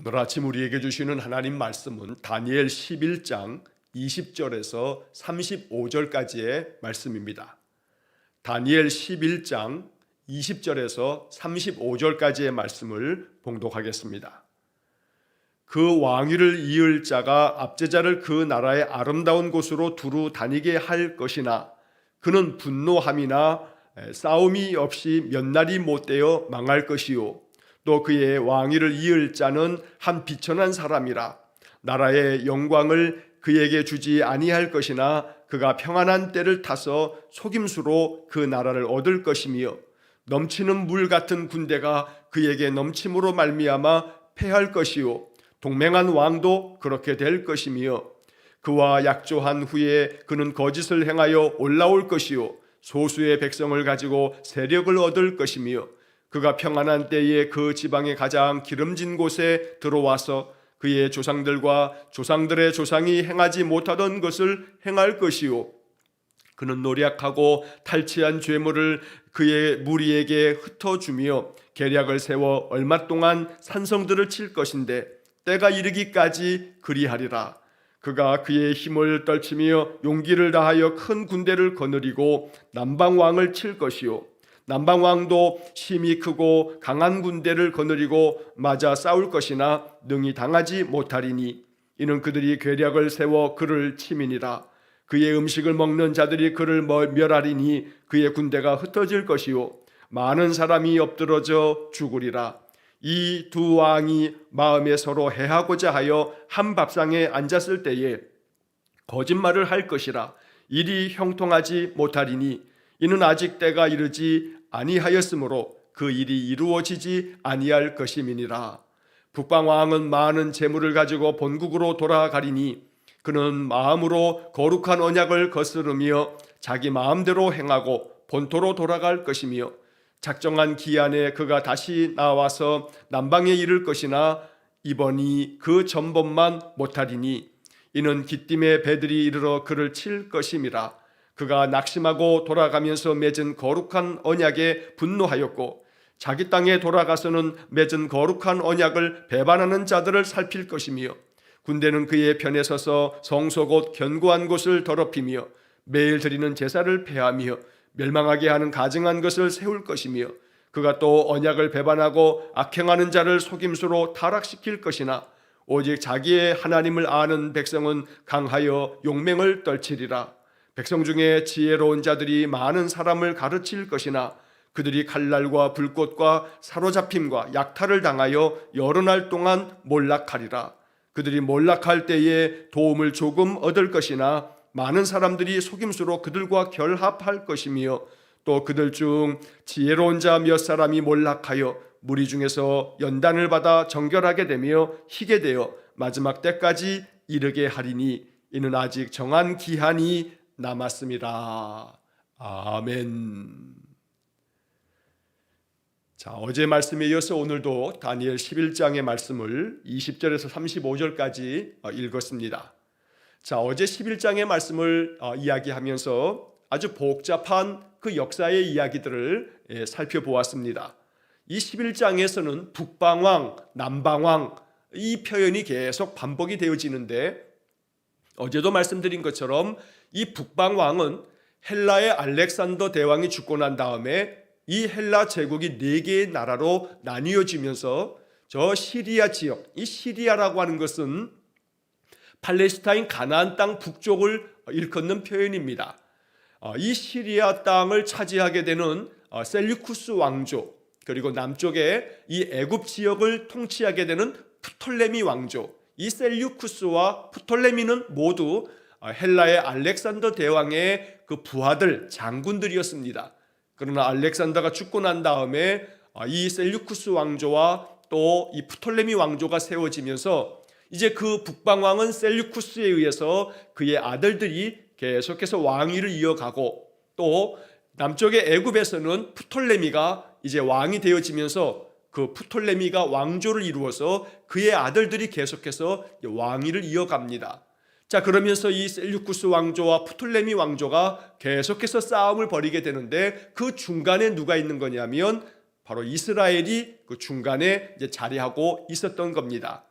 오늘 아침 우리에게 주시는 하나님 말씀은 다니엘 11장 20절에서 35절까지의 말씀입니다. 다니엘 11장 20절에서 35절까지의 말씀을 봉독하겠습니다. 그 왕위를 이을 자가 압제자를 그 나라의 아름다운 곳으로 두루 다니게 할 것이나 그는 분노함이나 싸움이 없이 몇 날이 못되어 망할 것이요 또 그의 왕위를 이을 자는 한 비천한 사람이라 나라의 영광을 그에게 주지 아니할 것이나 그가 평안한 때를 타서 속임수로 그 나라를 얻을 것이며 넘치는 물 같은 군대가 그에게 넘침으로 말미암아 패할 것이요 동맹한 왕도 그렇게 될 것이며 그와 약조한 후에 그는 거짓을 행하여 올라올 것이요 소수의 백성을 가지고 세력을 얻을 것이며 그가 평안한 때에 그 지방의 가장 기름진 곳에 들어와서 그의 조상들과 조상들의 조상이 행하지 못하던 것을 행할 것이요 그는 노략하고 탈취한 죄물을 그의 무리에게 흩어주며 계략을 세워 얼마 동안 산성들을 칠 것인데 때가 이르기까지 그리하리라. 그가 그의 힘을 떨치며 용기를 다하여 큰 군대를 거느리고 남방왕을 칠 것이요 남방왕도 힘이 크고 강한 군대를 거느리고 맞아 싸울 것이나 능히 당하지 못하리니 이는 그들이 계략을 세워 그를 치민이라. 그의 음식을 먹는 자들이 그를 멸하리니 그의 군대가 흩어질 것이요 많은 사람이 엎드러져 죽으리라. 이 두 왕이 마음에 서로 해하고자 하여 한 밥상에 앉았을 때에 거짓말을 할 것이라. 일이 형통하지 못하리니 이는 아직 때가 이르지 아니하였으므로 그 일이 이루어지지 아니할 것임이니라. 북방왕은 많은 재물을 가지고 본국으로 돌아가리니 그는 마음으로 거룩한 언약을 거스르며 자기 마음대로 행하고 본토로 돌아갈 것이며 작정한 기한에 그가 다시 나와서 남방에 이를 것이나 이번이 그 전번만 못하리니 이는 기띔의 배들이 이르러 그를 칠 것임이라. 그가 낙심하고 돌아가면서 맺은 거룩한 언약에 분노하였고 자기 땅에 돌아가서는 맺은 거룩한 언약을 배반하는 자들을 살필 것이며 군대는 그의 편에 서서 성소 곧 견고한 곳을 더럽히며 매일 드리는 제사를 폐하며 멸망하게 하는 가증한 것을 세울 것이며 그가 또 언약을 배반하고 악행하는 자를 속임수로 타락시킬 것이나 오직 자기의 하나님을 아는 백성은 강하여 용맹을 떨치리라. 백성 중에 지혜로운 자들이 많은 사람을 가르칠 것이나 그들이 칼날과 불꽃과 사로잡힘과 약탈을 당하여 여러 날 동안 몰락하리라. 그들이 몰락할 때에 도움을 조금 얻을 것이나 많은 사람들이 속임수로 그들과 결합할 것이며 또 그들 중 지혜로운 자 몇 사람이 몰락하여 무리 중에서 연단을 받아 정결하게 되며 희게 되어 마지막 때까지 이르게 하리니 이는 아직 정한 기한이 남았습니다. 아멘. 자, 어제 말씀에 이어서 오늘도 다니엘 11장의 말씀을 20절에서 35절까지 읽었습니다. 자, 어제 11장의 말씀을 이야기하면서 아주 복잡한 그 역사의 이야기들을 살펴보았습니다. 이 11장에서는 북방왕, 남방왕 이 표현이 계속 반복이 되어지는데 어제도 말씀드린 것처럼 이 북방왕은 헬라의 알렉산더 대왕이 죽고 난 다음에 이 헬라 제국이 4개의 나라로 나뉘어지면서 저 시리아 지역, 이 시리아라고 하는 것은 팔레스타인 가나안 땅 북쪽을 일컫는 표현입니다. 이 시리아 땅을 차지하게 되는 셀류쿠스 왕조, 그리고 남쪽에 이 애굽 지역을 통치하게 되는 프톨레미 왕조, 이 셀류쿠스와 프톨레미는 모두 헬라의 알렉산더 대왕의 그 부하들, 장군들이었습니다. 그러나 알렉산더가 죽고 난 다음에 이 셀류쿠스 왕조와 또 이 프톨레미 왕조가 세워지면서 이제 그 북방왕은 셀류쿠스에 의해서 그의 아들들이 계속해서 왕위를 이어가고 또 남쪽의 애굽에서는 프톨레미가 이제 왕이 되어지면서 그 프톨레미가 왕조를 이루어서 그의 아들들이 계속해서 왕위를 이어갑니다. 자, 그러면서 이 셀류쿠스 왕조와 프톨레미 왕조가 계속해서 싸움을 벌이게 되는데 그 중간에 누가 있는 거냐면 바로 이스라엘이 그 중간에 이제 자리하고 있었던 겁니다.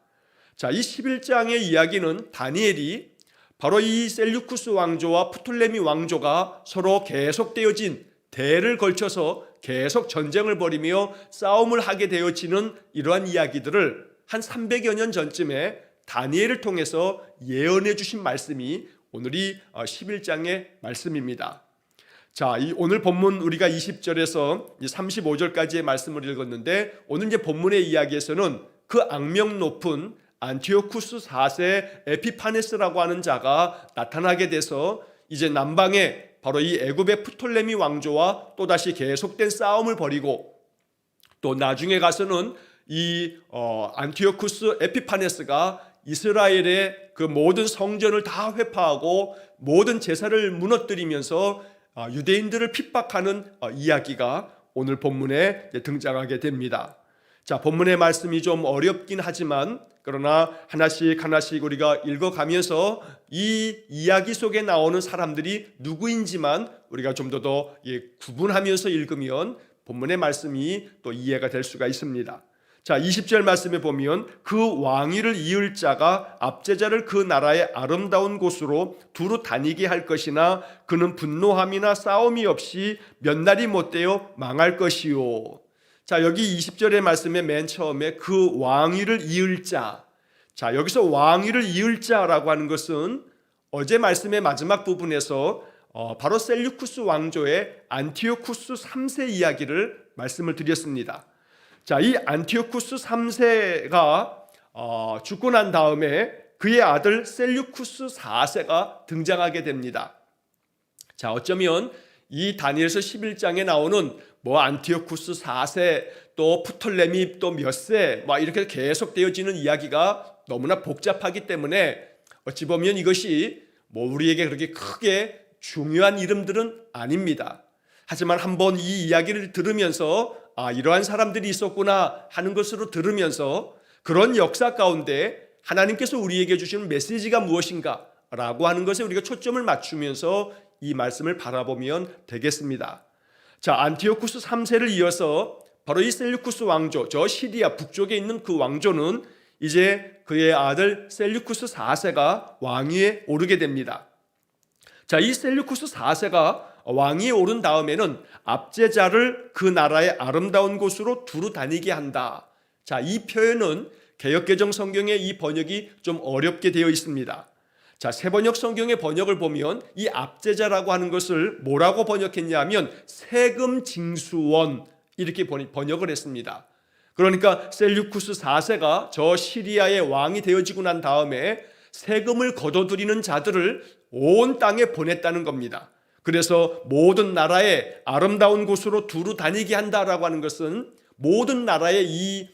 자, 이 11장의 이야기는 다니엘이 바로 이 셀류쿠스 왕조와 프톨레미 왕조가 서로 계속되어진 대를 걸쳐서 계속 전쟁을 벌이며 싸움을 하게 되어지는 이러한 이야기들을 한 300여 년 전쯤에 다니엘을 통해서 예언해 주신 말씀이 오늘 이 11장의 말씀입니다. 자, 이 오늘 본문 우리가 20절에서 35절까지의 말씀을 읽었는데, 오늘 이제 본문의 이야기에서는 그 악명 높은 안티오쿠스 4세 에피파네스라고 하는 자가 나타나게 돼서 이제 남방에 바로 이 애굽의 프톨레미 왕조와 또다시 계속된 싸움을 벌이고, 또 나중에 가서는 이 안티오쿠스 에피파네스가 이스라엘의 그 모든 성전을 다 회파하고 모든 제사를 무너뜨리면서 유대인들을 핍박하는 이야기가 오늘 본문에 등장하게 됩니다. 자, 본문의 말씀이 좀 어렵긴 하지만 그러나 하나씩 우리가 읽어가면서 이 이야기 속에 나오는 사람들이 누구인지만 우리가 좀 더 구분하면서 읽으면 본문의 말씀이 또 이해가 될 수가 있습니다. 자, 20절 말씀에 보면 그 왕위를 이을 자가 압제자를 그 나라의 아름다운 곳으로 두루 다니게 할 것이나 그는 분노함이나 싸움이 없이 몇 날이 못되어 망할 것이요. 자, 여기 20절의 말씀에 맨 처음에 그 왕위를 이을 자. 자, 여기서 왕위를 이을 자라고 하는 것은 어제 말씀의 마지막 부분에서 바로 셀류쿠스 왕조의 안티오쿠스 3세 이야기를 말씀을 드렸습니다. 자, 이 안티오쿠스 3세가 죽고 난 다음에 그의 아들 셀류쿠스 4세가 등장하게 됩니다. 자, 어쩌면 이 다니엘서 11장에 나오는 안티오쿠스 4세 또 프톨레미 또 몇 세 이렇게 계속 되어지는 이야기가 너무나 복잡하기 때문에 어찌 보면 이것이 우리에게 그렇게 크게 중요한 이름들은 아닙니다. 하지만 한번 이 이야기를 들으면서 이러한 사람들이 있었구나 하는 것으로 들으면서 그런 역사 가운데 하나님께서 우리에게 주시는 메시지가 무엇인가 라고 하는 것에 우리가 초점을 맞추면서 이 말씀을 바라보면 되겠습니다. 자, 안티오쿠스 3세를 이어서 바로 이 셀류쿠스 왕조, 저 시리아 북쪽에 있는 그 왕조는 이제 그의 아들 셀류쿠스 4세가 왕위에 오르게 됩니다. 자, 이 셀류쿠스 4세가 왕위에 오른 다음에는 압제자를 그 나라의 아름다운 곳으로 두루 다니게 한다. 자, 이 표현은 개역개정 성경의 이 번역이 좀 어렵게 되어 있습니다. 자, 새번역 성경의 번역을 보면 이 압제자라고 하는 것을 뭐라고 번역했냐 하면 세금 징수원 이렇게 번역을 했습니다. 그러니까 셀류쿠스 4세가 저 시리아의 왕이 되어지고 난 다음에 세금을 거둬들이는 자들을 온 땅에 보냈다는 겁니다. 그래서 모든 나라의 아름다운 곳으로 두루 다니게 한다라고 하는 것은 모든 나라의 이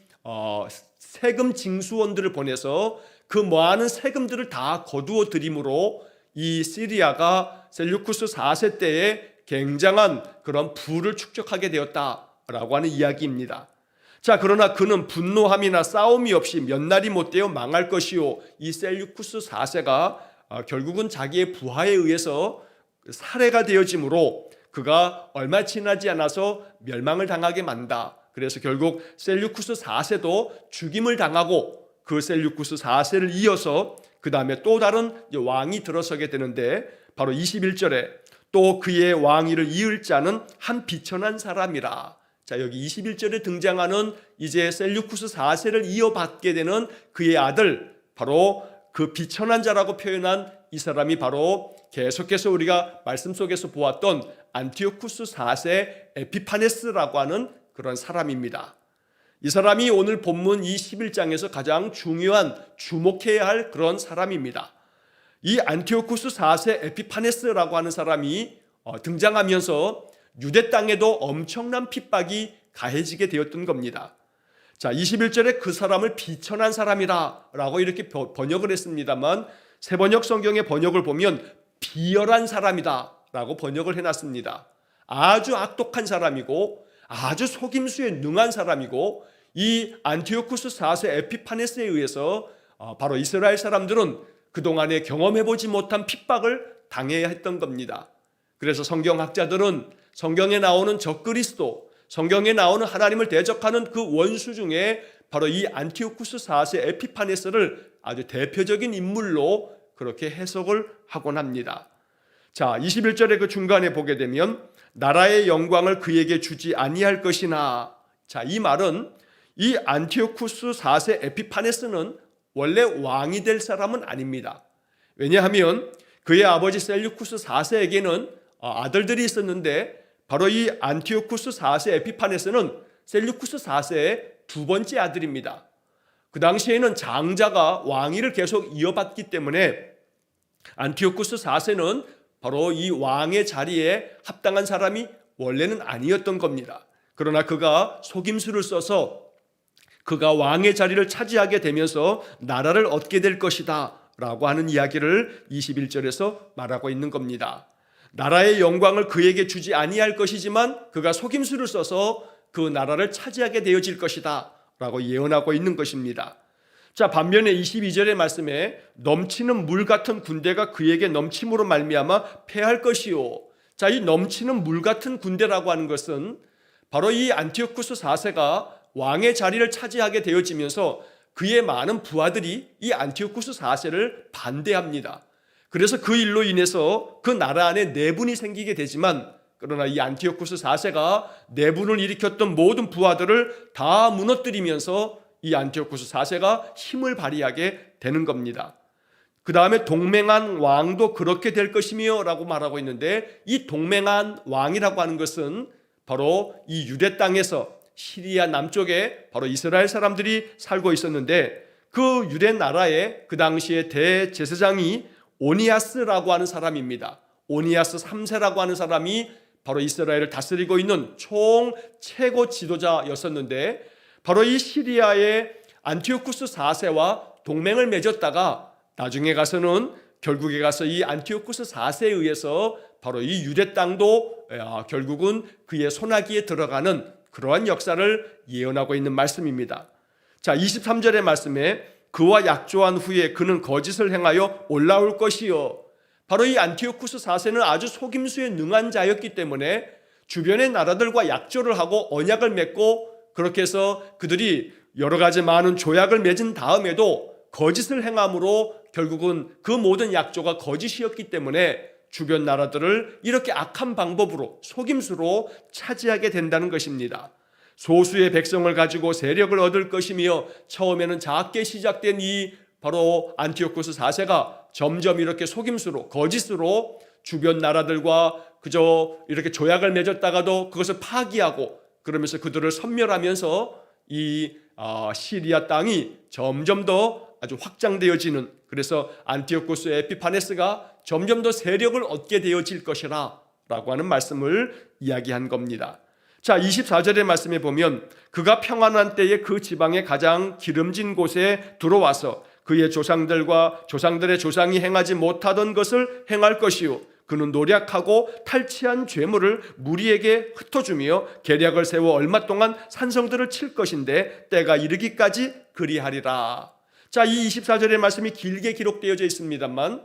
세금 징수원들을 보내서 그 많은 세금들을 다 거두어 들임으로 이 시리아가 셀류쿠스 4세 때에 굉장한 그런 부를 축적하게 되었다라고 하는 이야기입니다. 자, 그러나 그는 분노함이나 싸움이 없이 몇 날이 못되어 망할 것이요. 이 셀류쿠스 4세가 결국은 자기의 부하에 의해서 살해가 되어지므로 그가 얼마 지나지 않아서 멸망을 당하게 만다. 그래서 결국 셀류쿠스 4세도 죽임을 당하고 그 셀류쿠스 4세를 이어서 그 다음에 또 다른 왕이 들어서게 되는데 바로 21절에 또 그의 왕위를 이을 자는 한 비천한 사람이라. 자, 여기 21절에 등장하는 이제 셀류쿠스 4세를 이어받게 되는 그의 아들, 바로 그 비천한 자라고 표현한 이 사람이 바로 계속해서 우리가 말씀 속에서 보았던 안티오쿠스 4세 에피파네스라고 하는 그런 사람입니다. 이 사람이 오늘 본문 이 11장에서 가장 중요한 주목해야 할 그런 사람입니다. 이 안티오쿠스 4세 에피파네스라고 하는 사람이 등장하면서 유대 땅에도 엄청난 핍박이 가해지게 되었던 겁니다. 자, 21절에 그 사람을 비천한 사람이라 라고 이렇게 번역을 했습니다만 새번역 성경의 번역을 보면 비열한 사람이다 라고 번역을 해놨습니다. 아주 악독한 사람이고 아주 속임수에 능한 사람이고 이 안티오쿠스 4세 에피파네스에 의해서 바로 이스라엘 사람들은 그동안에 경험해보지 못한 핍박을 당해야 했던 겁니다. 그래서 성경학자들은 성경에 나오는 적그리스도, 성경에 나오는 하나님을 대적하는 그 원수 중에 바로 이 안티오쿠스 4세 에피파네스를 아주 대표적인 인물로 그렇게 해석을 하곤 합니다. 자, 21절의 그 중간에 보게 되면 나라의 영광을 그에게 주지 아니할 것이나, 자, 이 말은 이 안티오쿠스 4세 에피파네스는 원래 왕이 될 사람은 아닙니다. 왜냐하면 그의 아버지 셀류쿠스 4세에게는 아들들이 있었는데 바로 이 안티오쿠스 4세 에피파네스는 셀류쿠스 4세의 두 번째 아들입니다. 그 당시에는 장자가 왕위를 계속 이어받기 때문에 안티오쿠스 4세는 바로 이 왕의 자리에 합당한 사람이 원래는 아니었던 겁니다. 그러나 그가 속임수를 써서 그가 왕의 자리를 차지하게 되면서 나라를 얻게 될 것이다 라고 하는 이야기를 21절에서 말하고 있는 겁니다. 나라의 영광을 그에게 주지 아니할 것이지만 그가 속임수를 써서 그 나라를 차지하게 되어질 것이다 라고 예언하고 있는 것입니다. 자, 반면에 22절의 말씀에 넘치는 물 같은 군대가 그에게 넘침으로 말미암아 패할 것이요. 자, 이 넘치는 물 같은 군대라고 하는 것은 바로 이 안티오쿠스 4세가 왕의 자리를 차지하게 되어지면서 그의 많은 부하들이 이 안티오쿠스 4세를 반대합니다. 그래서 그 일로 인해서 그 나라 안에 내분이 생기게 되지만, 그러나 이 안티오쿠스 4세가 내분을 일으켰던 모든 부하들을 다 무너뜨리면서 이 안티오쿠스 4세가 힘을 발휘하게 되는 겁니다. 그 다음에 동맹한 왕도 그렇게 될 것이며 라고 말하고 있는데, 이 동맹한 왕이라고 하는 것은 바로 이 유대 땅에서 시리아 남쪽에 바로 이스라엘 사람들이 살고 있었는데, 그 유대 나라의 그 당시에 대제사장이 오니아스라고 하는 사람입니다. 오니아스 3세라고 하는 사람이 바로 이스라엘을 다스리고 있는 총 최고 지도자였었는데, 바로 이 시리아의 안티오쿠스 4세와 동맹을 맺었다가 나중에 가서는 결국에 가서 이 안티오쿠스 4세에 의해서 바로 이 유대 땅도 결국은 그의 손아귀에 들어가는 그러한 역사를 예언하고 있는 말씀입니다. 자, 23절의 말씀에 그와 약조한 후에 그는 거짓을 행하여 올라올 것이요. 바로 이 안티오쿠스 4세는 아주 속임수에 능한 자였기 때문에 주변의 나라들과 약조를 하고 언약을 맺고, 그렇게 해서 그들이 여러 가지 많은 조약을 맺은 다음에도 거짓을 행함으로 결국은 그 모든 약조가 거짓이었기 때문에 주변 나라들을 이렇게 악한 방법으로 속임수로 차지하게 된다는 것입니다. 소수의 백성을 가지고 세력을 얻을 것이며, 처음에는 작게 시작된 이 바로 안티오쿠스 4세가 점점 이렇게 속임수로 거짓으로 주변 나라들과 그저 이렇게 조약을 맺었다가도 그것을 파기하고, 그러면서 그들을 섬멸하면서 이 시리아 땅이 점점 더 아주 확장되어지는, 그래서 안티오쿠스 에피파네스가 점점 더 세력을 얻게 되어질 것이라 라고 하는 말씀을 이야기한 겁니다. 자, 24절의 말씀에 보면 그가 평안한 때에 그 지방의 가장 기름진 곳에 들어와서 그의 조상들과 조상들의 조상이 행하지 못하던 것을 행할 것이요, 그는 노략하고 탈취한 죄물을 무리에게 흩어주며 계략을 세워 얼마 동안 산성들을 칠 것인데 때가 이르기까지 그리하리라. 자, 이 24절의 말씀이 길게 기록되어져 있습니다만,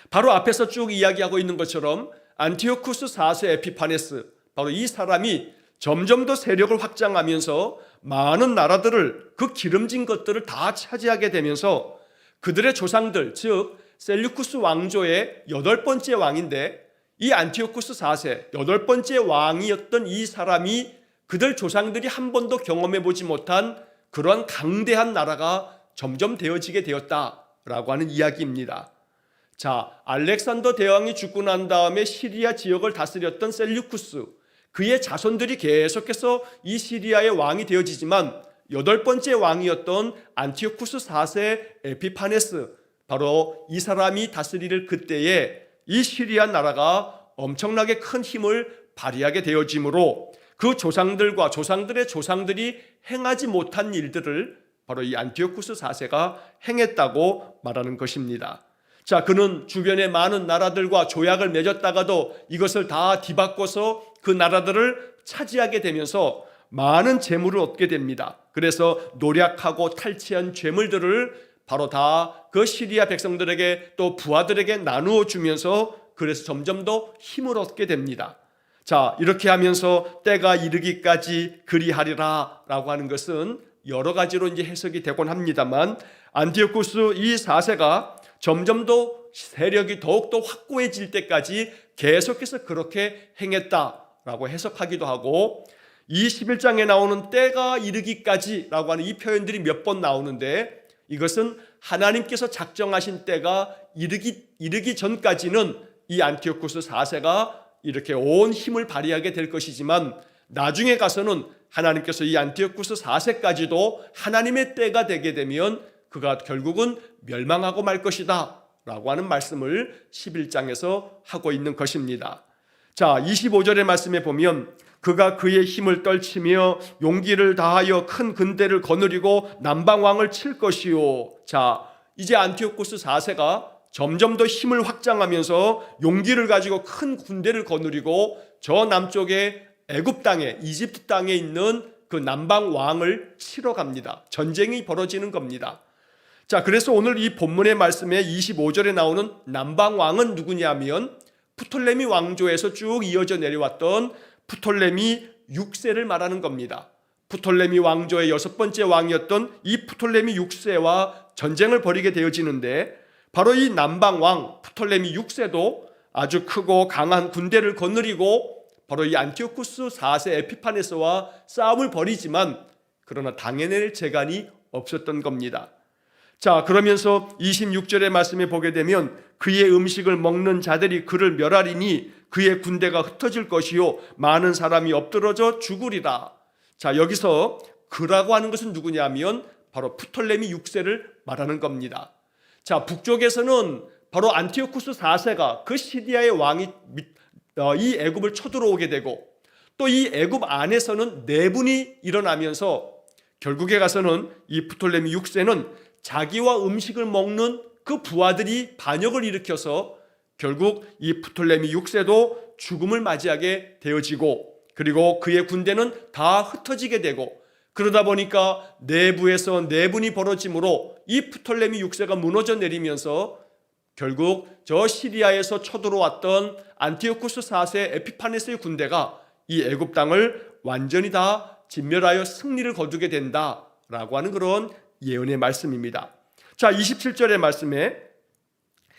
바로 앞에서 쭉 이야기하고 있는 것처럼 안티오쿠스 4세 에피파네스, 바로 이 사람이 점점 더 세력을 확장하면서 많은 나라들을, 그 기름진 것들을 다 차지하게 되면서 그들의 조상들, 즉 셀류쿠스 왕조의 8번째 왕인데, 이 안티오쿠스 4세 8번째 왕이었던 이 사람이 그들 조상들이 한 번도 경험해 보지 못한 그러한 강대한 나라가 점점 되어지게 되었다라고 하는 이야기입니다. 자, 알렉산더 대왕이 죽고 난 다음에 시리아 지역을 다스렸던 셀류쿠스, 그의 자손들이 계속해서 이 시리아의 왕이 되어지지만 8번째 왕이었던 안티오쿠스 4세 에피파네스, 바로 이 사람이 다스릴 그때에 이 시리아 나라가 엄청나게 큰 힘을 발휘하게 되어지므로 그 조상들과 조상들의 조상들이 행하지 못한 일들을 바로 이 안티오쿠스 4세가 행했다고 말하는 것입니다. 자, 그는 주변의 많은 나라들과 조약을 맺었다가도 이것을 다 뒤바꿔서 그 나라들을 차지하게 되면서 많은 재물을 얻게 됩니다. 그래서 노략하고 탈취한 재물들을 바로 다 그 시리아 백성들에게 또 부하들에게 나누어 주면서 그래서 점점 더 힘을 얻게 됩니다. 자, 이렇게 하면서 때가 이르기까지 그리하리라 라고 하는 것은 여러 가지로 이제 해석이 되곤 합니다만, 안티오쿠스 이 4세가 점점 더 세력이 더욱더 확고해질 때까지 계속해서 그렇게 행했다라고 해석하기도 하고, 이 11장에 나오는 때가 이르기까지라고 하는 이 표현들이 몇 번 나오는데, 이것은 하나님께서 작정하신 때가 이르기 전까지는 이 안티오쿠스 4세가 이렇게 온 힘을 발휘하게 될 것이지만, 나중에 가서는 하나님께서 이 안티오쿠스 4세까지도 하나님의 때가 되게 되면 그가 결국은 멸망하고 말 것이다 라고 하는 말씀을 11장에서 하고 있는 것입니다. 자, 25절의 말씀에 보면 그가 그의 힘을 떨치며 용기를 다하여 큰 군대를 거느리고 남방왕을 칠 것이요. 자, 이제 안티오쿠스 4세가 점점 더 힘을 확장하면서 용기를 가지고 큰 군대를 거느리고 저 남쪽에 애굽 땅에, 이집트 땅에 있는 그 남방 왕을 치러 갑니다. 전쟁이 벌어지는 겁니다. 자, 그래서 오늘 이 본문의 말씀에 25절에 나오는 남방 왕은 누구냐면 프톨레미 왕조에서 쭉 이어져 내려왔던 프톨레미 6세를 말하는 겁니다. 프톨레미 왕조의 6번째 왕이었던 이 프톨레미 6세와 전쟁을 벌이게 되어지는데, 바로 이 남방 왕 프톨레미 6세도 아주 크고 강한 군대를 거느리고 바로 이 안티오쿠스 4세 에피파네스와 싸움을 벌이지만, 그러나 당해낼 재간이 없었던 겁니다. 자, 그러면서 26절의 말씀에 보게 되면 그의 음식을 먹는 자들이 그를 멸하리니 그의 군대가 흩어질 것이요 많은 사람이 엎드러져 죽으리라. 자, 여기서 그라고 하는 것은 누구냐면 바로 프톨레미 6세를 말하는 겁니다. 자, 북쪽에서는 바로 안티오쿠스 4세가 그 시리아의 왕이 이 애굽을 쳐들어오게 되고, 또 이 애굽 안에서는 내분이 일어나면서 결국에 가서는 이 프톨레미 6세는 자기와 음식을 먹는 그 부하들이 반역을 일으켜서 결국 이 프톨레미 6세도 죽음을 맞이하게 되어지고, 그리고 그의 군대는 다 흩어지게 되고, 그러다 보니까 내부에서 내분이 벌어지므로 이 프톨레미 6세가 무너져 내리면서 결국 저 시리아에서 쳐들어왔던 안티오쿠스 4세 에피파네스의 군대가 이 애굽 땅을 완전히 다 진멸하여 승리를 거두게 된다라고 하는 그런 예언의 말씀입니다. 자, 27절의 말씀에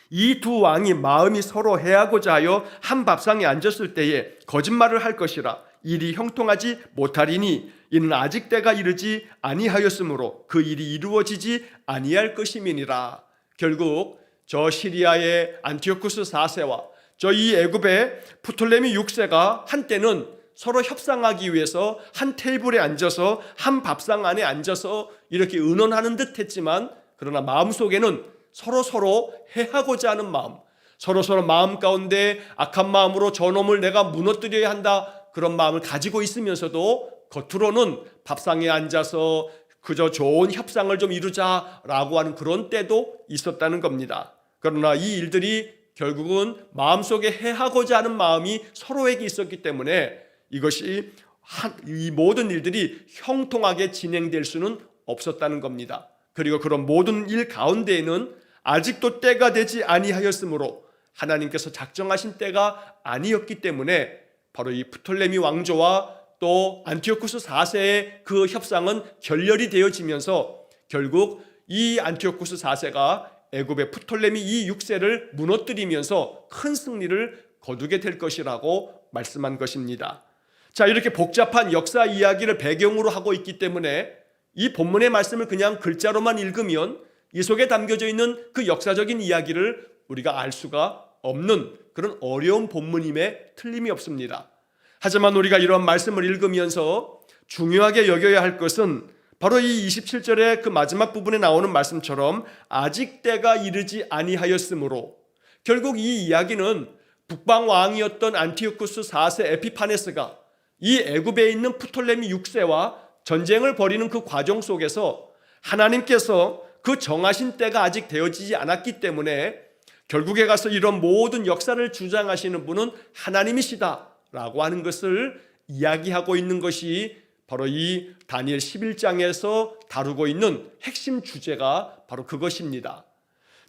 이 두 왕이 마음이 서로 해하고자 하여 한 밥상에 앉았을 때에 거짓말을 할 것이라 일이 형통하지 못하리니 이는 아직 때가 이르지 아니하였으므로 그 일이 이루어지지 아니할 것임이니라. 결국 저 시리아의 안티오쿠스 4세와 저 이 애굽의 프톨레미 6세가 한때는 서로 협상하기 위해서 한 테이블에 앉아서 한 밥상 안에 앉아서 이렇게 의논하는 듯 했지만, 그러나 마음속에는 서로 해하고자 하는 마음, 서로 마음 가운데 악한 마음으로 저놈을 내가 무너뜨려야 한다, 그런 마음을 가지고 있으면서도 겉으로는 밥상에 앉아서 그저 좋은 협상을 좀 이루자라고 하는 그런 때도 있었다는 겁니다. 그러나 이 일들이 결국은 마음속에 해하고자 하는 마음이 서로에게 있었기 때문에 이것이 이 모든 일들이 형통하게 진행될 수는 없었다는 겁니다. 그리고 그런 모든 일 가운데에는 아직도 때가 되지 아니하였으므로 하나님께서 작정하신 때가 아니었기 때문에 바로 이 프톨레미 왕조와 또 안티오쿠스 4세의 그 협상은 결렬이 되어지면서 결국 이 안티오쿠스 4세가 애굽의 프톨레미 이 6세를 무너뜨리면서 큰 승리를 거두게 될 것이라고 말씀한 것입니다. 자, 이렇게 복잡한 역사 이야기를 배경으로 하고 있기 때문에 이 본문의 말씀을 그냥 글자로만 읽으면 이 속에 담겨져 있는 그 역사적인 이야기를 우리가 알 수가 없는 그런 어려운 본문임에 틀림이 없습니다. 하지만 우리가 이런 말씀을 읽으면서 중요하게 여겨야 할 것은 바로 이 27절의 그 마지막 부분에 나오는 말씀처럼 아직 때가 이르지 아니하였으므로, 결국 이 이야기는 북방 왕이었던 안티오쿠스 4세 에피파네스가 이 애굽에 있는 프톨레미 6세와 전쟁을 벌이는 그 과정 속에서 하나님께서 그 정하신 때가 아직 되어지지 않았기 때문에 결국에 가서 이런 모든 역사를 주장하시는 분은 하나님이시다라고 하는 것을 이야기하고 있는 것이 바로 이 다니엘 11장에서 다루고 있는 핵심 주제가 바로 그것입니다.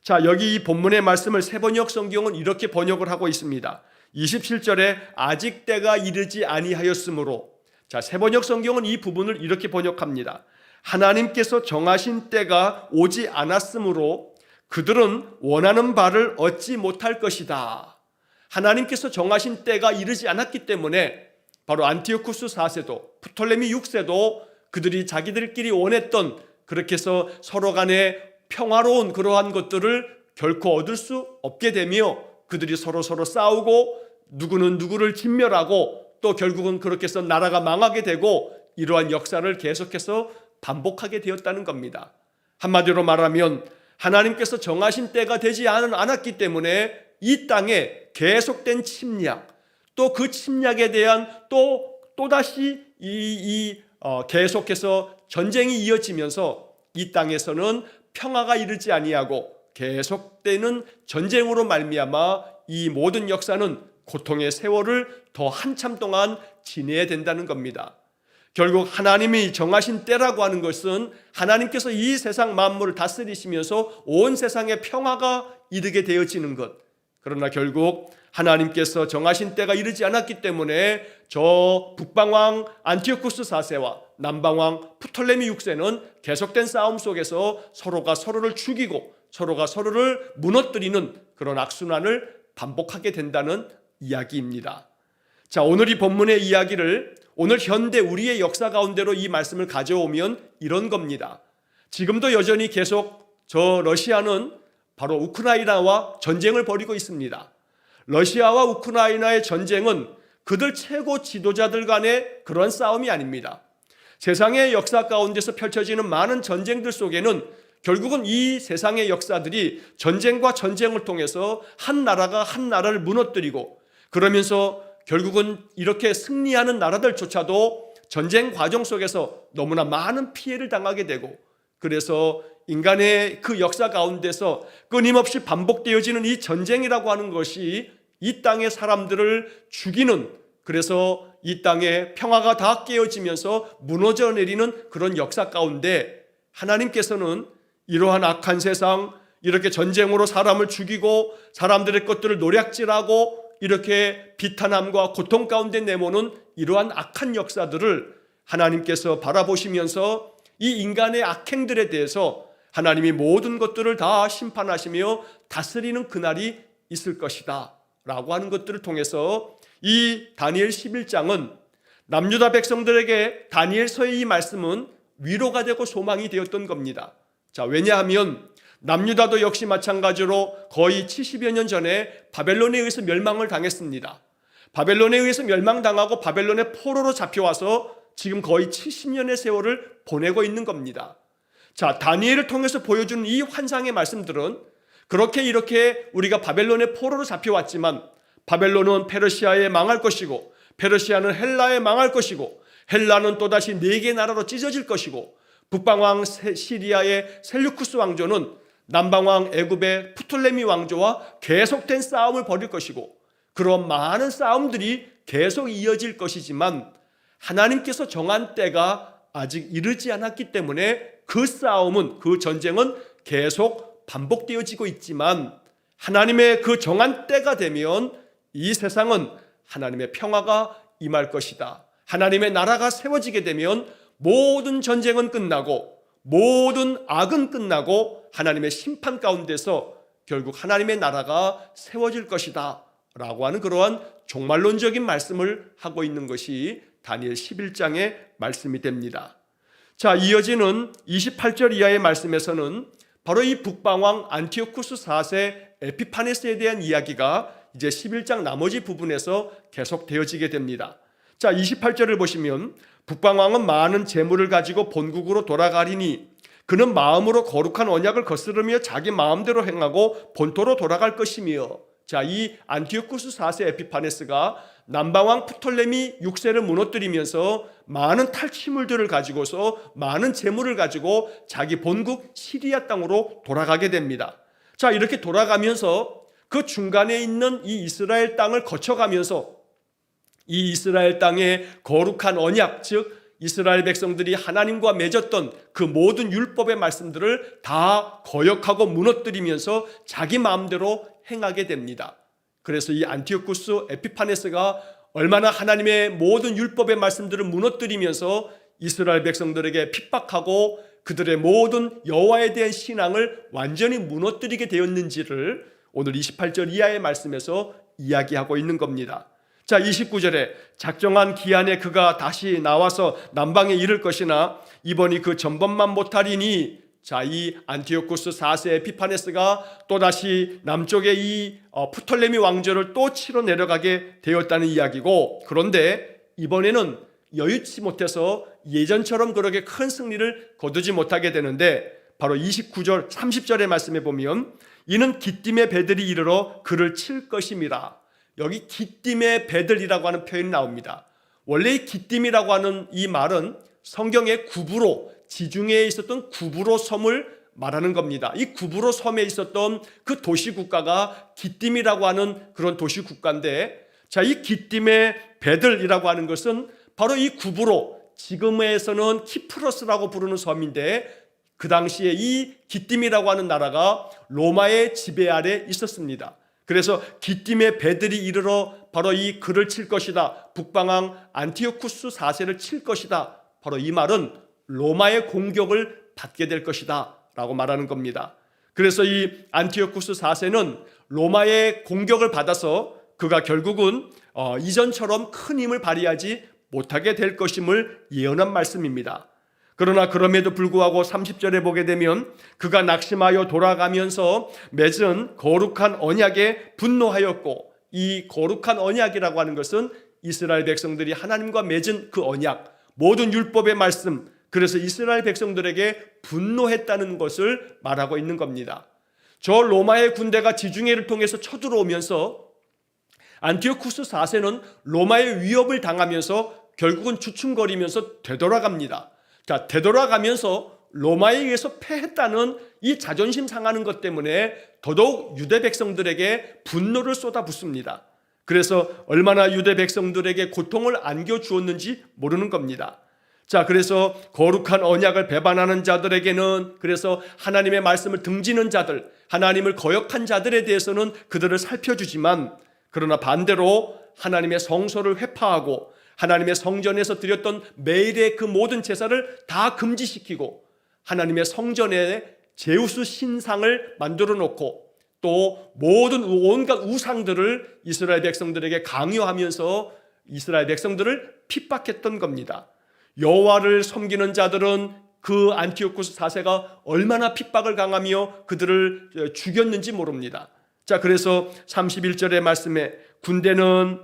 자, 여기 이 본문의 말씀을 새번역 성경은 이렇게 번역을 하고 있습니다. 27절에 아직 때가 이르지 아니하였으므로, 자, 새번역 성경은 이 부분을 이렇게 번역합니다. 하나님께서 정하신 때가 오지 않았으므로 그들은 원하는 바를 얻지 못할 것이다. 하나님께서 정하신 때가 이르지 않았기 때문에 바로 안티오쿠스 4세도 프톨레미 6세도 그들이 자기들끼리 원했던, 그렇게 해서 서로 간에 평화로운 그러한 것들을 결코 얻을 수 없게 되며 그들이 서로 싸우고 누구는 누구를 진멸하고 또 결국은 그렇게 해서 나라가 망하게 되고 이러한 역사를 계속해서 반복하게 되었다는 겁니다. 한마디로 말하면 하나님께서 정하신 때가 되지 않았기 때문에 이 땅에 계속된 침략, 또 그 침략에 대한 또다시 계속해서 전쟁이 이어지면서 이 땅에서는 평화가 이르지 아니하고 계속되는 전쟁으로 말미암아 이 모든 역사는 고통의 세월을 더 한참 동안 지내야 된다는 겁니다. 결국 하나님이 정하신 때라고 하는 것은 하나님께서 이 세상 만물을 다스리시면서 온 세상에 평화가 이르게 되어지는 것. 그러나 결국 하나님께서 정하신 때가 이르지 않았기 때문에 저 북방왕 안티오쿠스 4세와 남방왕 프톨레미 6세는 계속된 싸움 속에서 서로가 서로를 죽이고 서로가 서로를 무너뜨리는 그런 악순환을 반복하게 된다는 이야기입니다. 자, 오늘 이 본문의 이야기를 오늘 현대 우리의 역사 가운데로 이 말씀을 가져오면 이런 겁니다. 지금도 여전히 계속 저 러시아는 바로 우크라이나와 전쟁을 벌이고 있습니다. 러시아와 우크라이나의 전쟁은 그들 최고 지도자들 간의 그런 싸움이 아닙니다. 세상의 역사 가운데서 펼쳐지는 많은 전쟁들 속에는 결국은 이 세상의 역사들이 전쟁과 전쟁을 통해서 한 나라가 한 나라를 무너뜨리고 그러면서 결국은 이렇게 승리하는 나라들조차도 전쟁 과정 속에서 너무나 많은 피해를 당하게 되고, 그래서 인간의 그 역사 가운데서 끊임없이 반복되어지는 이 전쟁이라고 하는 것이 이 땅의 사람들을 죽이는, 그래서 이 땅의 평화가 다 깨어지면서 무너져 내리는 그런 역사 가운데 하나님께서는 이러한 악한 세상, 이렇게 전쟁으로 사람을 죽이고 사람들의 것들을 노략질하고 이렇게 비탄함과 고통 가운데 내모는 이러한 악한 역사들을 하나님께서 바라보시면서 이 인간의 악행들에 대해서 하나님이 모든 것들을 다 심판하시며 다스리는 그날이 있을 것이다 라고 하는 것들을 통해서 이 다니엘 11장은 남유다 백성들에게 다니엘서의 이 말씀은 위로가 되고 소망이 되었던 겁니다. 자, 왜냐하면 남유다도 역시 마찬가지로 거의 70여 년 전에 바벨론에 의해서 멸망을 당했습니다. 바벨론에 의해서 멸망당하고 바벨론의 포로로 잡혀와서 지금 거의 70년의 세월을 보내고 있는 겁니다. 자, 다니엘을 통해서 보여주는 이 환상의 말씀들은 그렇게 이렇게 우리가 바벨론의 포로로 잡혀왔지만 바벨론은 페르시아에 망할 것이고 페르시아는 헬라에 망할 것이고 헬라는 또다시 4개 나라로 찢어질 것이고 북방왕 시리아의 셀루쿠스 왕조는 남방왕 애굽의 프톨레미 왕조와 계속된 싸움을 벌일 것이고 그런 많은 싸움들이 계속 이어질 것이지만 하나님께서 정한 때가 아직 이르지 않았기 때문에 그 싸움은, 그 전쟁은 계속 반복되어지고 있지만 하나님의 그 정한 때가 되면 이 세상은 하나님의 평화가 임할 것이다. 하나님의 나라가 세워지게 되면 모든 전쟁은 끝나고 모든 악은 끝나고 하나님의 심판 가운데서 결국 하나님의 나라가 세워질 것이다 라고 하는 그러한 종말론적인 말씀을 하고 있는 것이 다니엘 11장의 말씀이 됩니다. 자, 이어지는 28절 이하의 말씀에서는 바로 이 북방왕 안티오쿠스 4세 에피파네스에 대한 이야기가 이제 11장 나머지 부분에서 계속 되어지게 됩니다. 자, 28절을 보시면 북방왕은 많은 재물을 가지고 본국으로 돌아가리니 그는 마음으로 거룩한 언약을 거스르며 자기 마음대로 행하고 본토로 돌아갈 것이며, 자, 이 안티오쿠스 4세 에피파네스가 남방왕 프톨레미 6세를 무너뜨리면서 많은 탈취물들을 가지고서 많은 재물을 가지고 자기 본국 시리아 땅으로 돌아가게 됩니다. 자, 이렇게 돌아가면서 그 중간에 있는 이 이스라엘 땅을 거쳐가면서 이 이스라엘 땅의 거룩한 언약, 즉 이스라엘 백성들이 하나님과 맺었던 그 모든 율법의 말씀들을 다 거역하고 무너뜨리면서 자기 마음대로 행하게 됩니다. 그래서 이 안티오쿠스 에피파네스가 얼마나 하나님의 모든 율법의 말씀들을 무너뜨리면서 이스라엘 백성들에게 핍박하고 그들의 모든 여호와에 대한 신앙을 완전히 무너뜨리게 되었는지를 오늘 28절 이하의 말씀에서 이야기하고 있는 겁니다. 자, 29절에 작정한 기한에 그가 다시 나와서 남방에 이를 것이나 이번이 그 전번만 못하리니, 자, 이 안티오쿠스 4세 에피파네스가 또다시 남쪽의 이 프톨레미 왕조를 또 치러 내려가게 되었다는 이야기고, 그런데 이번에는 여유치 못해서 예전처럼 그렇게 큰 승리를 거두지 못하게 되는데, 바로 29절 30절의 말씀에 보면 이는 기띔의 배들이 이르러 그를 칠 것임이라. 여기 기띔의 배들이라고 하는 표현이 나옵니다. 원래 이 기띔이라고 하는 이 말은 성경의 구브로, 지중해에 있었던 구브로 섬을 말하는 겁니다. 이 구브로 섬에 있었던 그 도시 국가가 기띔이라고 하는 그런 도시 국가인데, 자, 이 기띔의 배들이라고 하는 것은 바로 이 구브로, 지금에서는 키프로스라고 부르는 섬인데, 그 당시에 이 기띔이라고 하는 나라가 로마의 지배 아래 있었습니다. 그래서 기띔의 배들이 이르러 바로 이 그를 칠 것이다, 북방왕 안티오쿠스 4세를 칠 것이다, 바로 이 말은 로마의 공격을 받게 될 것이다 라고 말하는 겁니다. 그래서 이 안티오쿠스 4세는 로마의 공격을 받아서 그가 결국은 이전처럼 큰 힘을 발휘하지 못하게 될 것임을 예언한 말씀입니다. 그러나 그럼에도 불구하고 30절에 보게 되면 그가 낙심하여 돌아가면서 맺은 거룩한 언약에 분노하였고, 이 거룩한 언약이라고 하는 것은 이스라엘 백성들이 하나님과 맺은 그 언약, 모든 율법의 말씀, 그래서 이스라엘 백성들에게 분노했다는 것을 말하고 있는 겁니다. 저 로마의 군대가 지중해를 통해서 쳐들어오면서 안티오쿠스 4세는 로마의 위협을 당하면서 결국은 주춤거리면서 되돌아갑니다. 자, 되돌아가면서 로마에 의해서 패했다는 이 자존심 상하는 것 때문에 더더욱 유대 백성들에게 분노를 쏟아붓습니다. 그래서 얼마나 유대 백성들에게 고통을 안겨주었는지 모르는 겁니다. 자, 그래서 거룩한 언약을 배반하는 자들에게는, 그래서 하나님의 말씀을 등지는 자들, 하나님을 거역한 자들에 대해서는 그들을 살펴주지만, 그러나 반대로 하나님의 성소를 회파하고 하나님의 성전에서 드렸던 매일의 그 모든 제사를 다 금지시키고 하나님의 성전에 제우스 신상을 만들어 놓고 또 모든 온갖 우상들을 이스라엘 백성들에게 강요하면서 이스라엘 백성들을 핍박했던 겁니다. 여호와를 섬기는 자들은 그 안티오쿠스 4세가 얼마나 핍박을 강하며 그들을 죽였는지 모릅니다. 자, 그래서 31절의 말씀에 군대는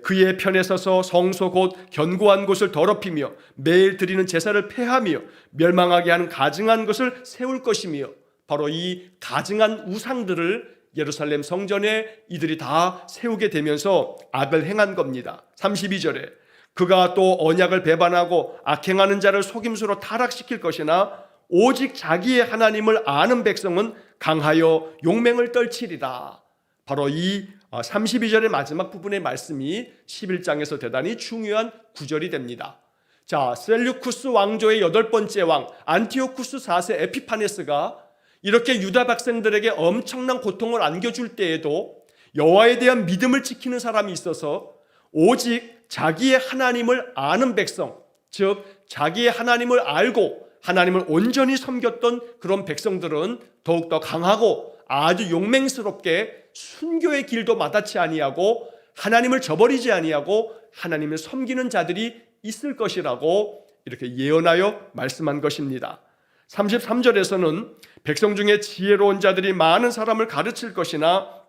그의 편에 서서 성소 곧 견고한 곳을 더럽히며 매일 드리는 제사를 폐하며 멸망하게 하는 가증한 것을 세울 것이며, 바로 이 가증한 우상들을 예루살렘 성전에 이들이 다 세우게 되면서 악을 행한 겁니다. 32절에 그가 또 언약을 배반하고 악행하는 자를 속임수로 타락시킬 것이나 오직 자기의 하나님을 아는 백성은 강하여 용맹을 떨치리라. 바로 이 32절의 마지막 부분의 말씀이 11장에서 대단히 중요한 구절이 됩니다. 자, 셀류쿠스 왕조의 8번째 왕 안티오쿠스 4세 에피파네스가 이렇게 유다 백성들에게 엄청난 고통을 안겨줄 때에도 여호와에 대한 믿음을 지키는 사람이 있어서 오직 자기의 하나님을 아는 백성, 즉 자기의 하나님을 알고 하나님을 온전히 섬겼던 그런 백성들은 더욱더 강하고 아주 용맹스럽게 순교의 길도 마다치 아니하고 하나님을 저버리지 아니하고 하나님을 섬기는 자들이 있을 것이라고 이렇게 예언하여 말씀한 것입니다. 33절에서는 백성 중에 지혜로운 자들이 많은 사람을 가르칠 것이나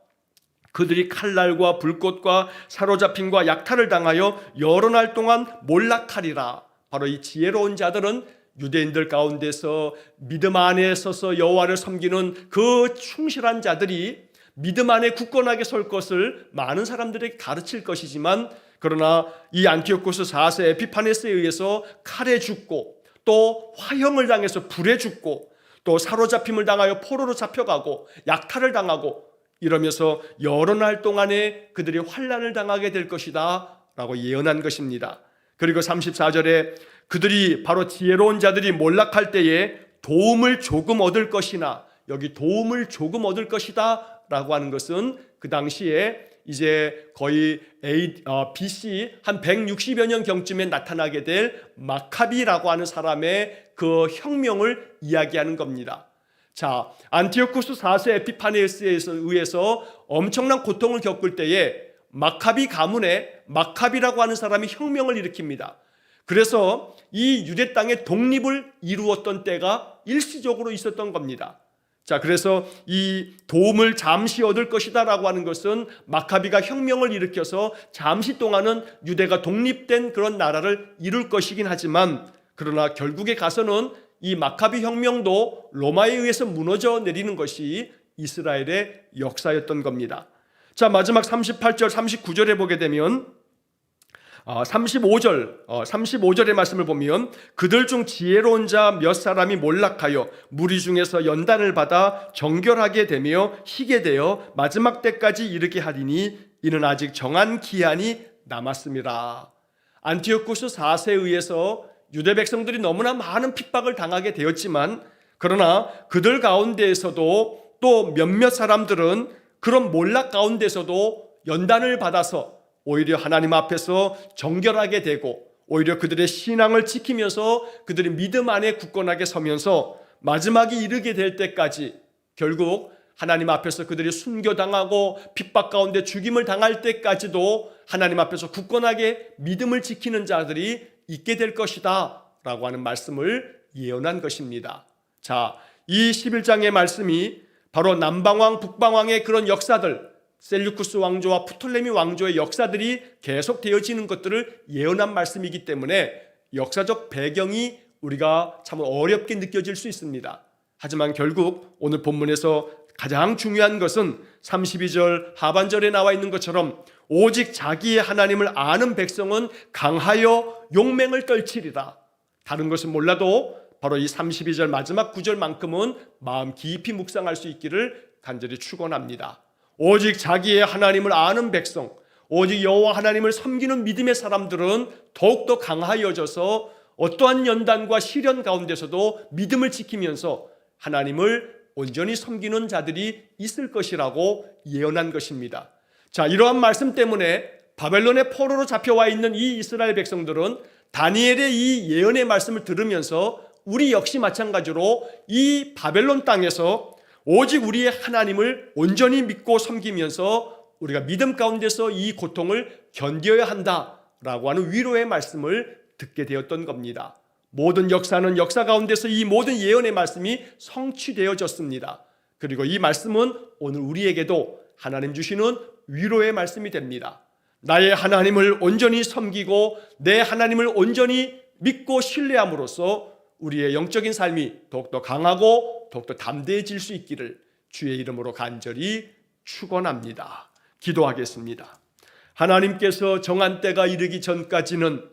그들이 칼날과 불꽃과 사로잡힘과 약탈을 당하여 여러 날 동안 몰락하리라. 바로 이 지혜로운 자들은 유대인들 가운데서 믿음 안에 서서 여호와를 섬기는 그 충실한 자들이 믿음 안에 굳건하게 설 것을 많은 사람들에게 가르칠 것이지만, 그러나 이 안티오쿠스 4세 에피파네스에 의해서 칼에 죽고 또 화형을 당해서 불에 죽고 또 사로잡힘을 당하여 포로로 잡혀가고 약탈을 당하고 이러면서 여러 날 동안에 그들이 환난을 당하게 될 것이다 라고 예언한 것입니다. 그리고 34절에 그들이 바로 지혜로운 자들이 몰락할 때에 도움을 조금 얻을 것이나, 여기 도움을 조금 얻을 것이다 라고 하는 것은 그 당시에 이제 거의 BC 한 160여 년 경쯤에 나타나게 될 마카비라고 하는 사람의 그 혁명을 이야기하는 겁니다. 자, 안티오쿠스 4세 에피파네스에 의해서 엄청난 고통을 겪을 때에 마카비 가문에 마카비라고 하는 사람이 혁명을 일으킵니다. 그래서 이 유대 땅의 독립을 이루었던 때가 일시적으로 있었던 겁니다. 자, 그래서 이 도움을 잠시 얻을 것이다 라고 하는 것은 마카비가 혁명을 일으켜서 잠시 동안은 유대가 독립된 그런 나라를 이룰 것이긴 하지만, 그러나 결국에 가서는 이 마카비 혁명도 로마에 의해서 무너져 내리는 것이 이스라엘의 역사였던 겁니다. 자, 마지막 38절 39절에 보게 되면 35절의 말씀을 보면 그들 중 지혜로운 자 몇 사람이 몰락하여 무리 중에서 연단을 받아 정결하게 되며 희게 되어 마지막 때까지 이르게 하리니 이는 아직 정한 기한이 남았습니다. 안티오쿠스 4세에 의해서 유대 백성들이 너무나 많은 핍박을 당하게 되었지만, 그러나 그들 가운데에서도 또 몇몇 사람들은 그런 몰락 가운데서도 연단을 받아서 오히려 하나님 앞에서 정결하게 되고, 오히려 그들의 신앙을 지키면서 그들의 믿음 안에 굳건하게 서면서 마지막이 이르게 될 때까지, 결국 하나님 앞에서 그들이 순교당하고 핍박 가운데 죽임을 당할 때까지도 하나님 앞에서 굳건하게 믿음을 지키는 자들이 있게 될 것이다 라고 하는 말씀을 예언한 것입니다. 자, 이 11장의 말씀이 바로 남방왕 북방왕의 그런 역사들, 셀류쿠스 왕조와 프톨레미 왕조의 역사들이 계속 되어지는 것들을 예언한 말씀이기 때문에 역사적 배경이 우리가 참 어렵게 느껴질 수 있습니다. 하지만 결국 오늘 본문에서 가장 중요한 것은 32절 하반절에 나와 있는 것처럼 오직 자기의 하나님을 아는 백성은 강하여 용맹을 떨치리라. 다른 것은 몰라도 바로 이 32절 마지막 구절만큼은 마음 깊이 묵상할 수 있기를 간절히 축원합니다. 오직 자기의 하나님을 아는 백성, 오직 여호와 하나님을 섬기는 믿음의 사람들은 더욱더 강하여져서 어떠한 연단과 시련 가운데서도 믿음을 지키면서 하나님을 온전히 섬기는 자들이 있을 것이라고 예언한 것입니다. 자, 이러한 말씀 때문에 바벨론의 포로로 잡혀와 있는 이 이스라엘 백성들은 다니엘의 이 예언의 말씀을 들으면서 우리 역시 마찬가지로 이 바벨론 땅에서 오직 우리의 하나님을 온전히 믿고 섬기면서 우리가 믿음 가운데서 이 고통을 견뎌야 한다라고 하는 위로의 말씀을 듣게 되었던 겁니다. 모든 역사는 역사 가운데서 이 모든 예언의 말씀이 성취되어졌습니다. 그리고 이 말씀은 오늘 우리에게도 하나님 주시는 위로의 말씀이 됩니다. 나의 하나님을 온전히 섬기고 내 하나님을 온전히 믿고 신뢰함으로써 우리의 영적인 삶이 더욱더 강하고 더욱더 담대해질 수 있기를 주의 이름으로 간절히 축원합니다. 기도하겠습니다. 하나님께서 정한 때가 이르기 전까지는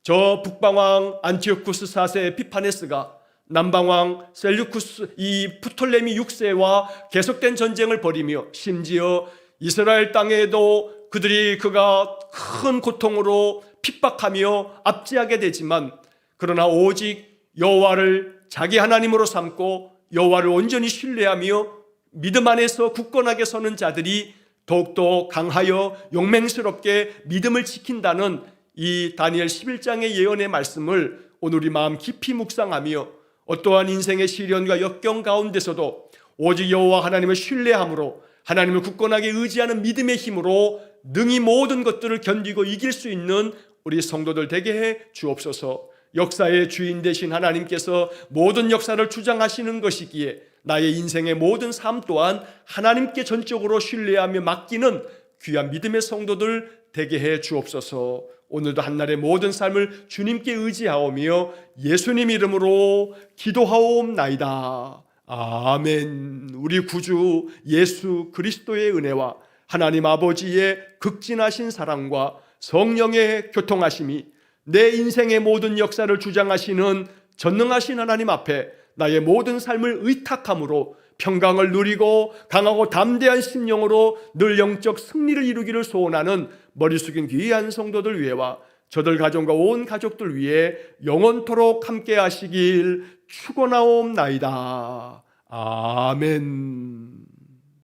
저 북방왕 안티오쿠스 4세 에피파네스가 남방왕 셀류쿠스 이 프톨레미 6세와 계속된 전쟁을 벌이며 심지어 이스라엘 땅에도 그가 큰 고통으로 핍박하며 압제하게 되지만, 그러나 오직 여호와를 자기 하나님으로 삼고 여호와를 온전히 신뢰하며 믿음 안에서 굳건하게 서는 자들이 더욱더 강하여 용맹스럽게 믿음을 지킨다는 이 다니엘 11장의 예언의 말씀을 오늘 우리 마음 깊이 묵상하며 어떠한 인생의 시련과 역경 가운데서도 오직 여호와 하나님을 신뢰함으로 하나님을 굳건하게 의지하는 믿음의 힘으로 능히 모든 것들을 견디고 이길 수 있는 우리 성도들 되게 해 주옵소서. 역사의 주인 되신 하나님께서 모든 역사를 주장하시는 것이기에 나의 인생의 모든 삶 또한 하나님께 전적으로 신뢰하며 맡기는 귀한 믿음의 성도들 되게 해 주옵소서. 오늘도 한날의 모든 삶을 주님께 의지하오며 예수님 이름으로 기도하옵나이다. 아멘. 우리 구주 예수 그리스도의 은혜와 하나님 아버지의 극진하신 사랑과 성령의 교통하심이 내 인생의 모든 역사를 주장하시는 전능하신 하나님 앞에 나의 모든 삶을 의탁함으로 평강을 누리고 강하고 담대한 심령으로 늘 영적 승리를 이루기를 소원하는 머리 숙인 귀한 성도들 위해와 저들 가정과 온 가족들 위해 영원토록 함께 하시길 축원하옵나이다. 아멘.